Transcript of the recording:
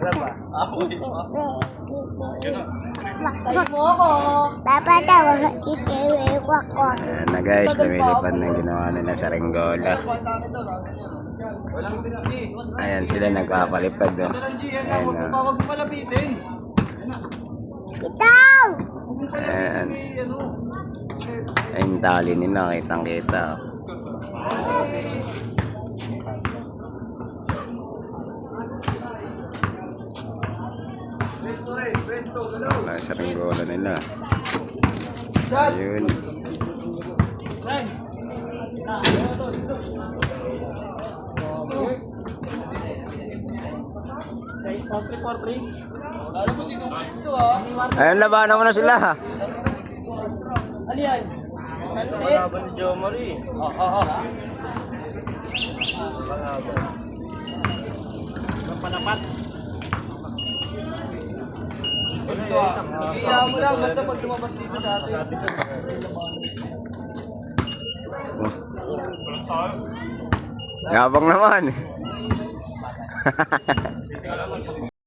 Tayo mo ako. Dapat ako ikiwewak ko. Ayan na guys, lumilipad ng ginawa nila sa Ringgola. Ayan sila nagpapalipad. Oh. Ayan o. Itaw! Ayan. Ayun tali nila, kitang kita. Sa Ringgola nila. Ayun. Ayun, labanan mo na sila. Ano yan? Pansit? Panapat. Kaya mo lang, basta pag lumabas dito sa atin. Yabang naman.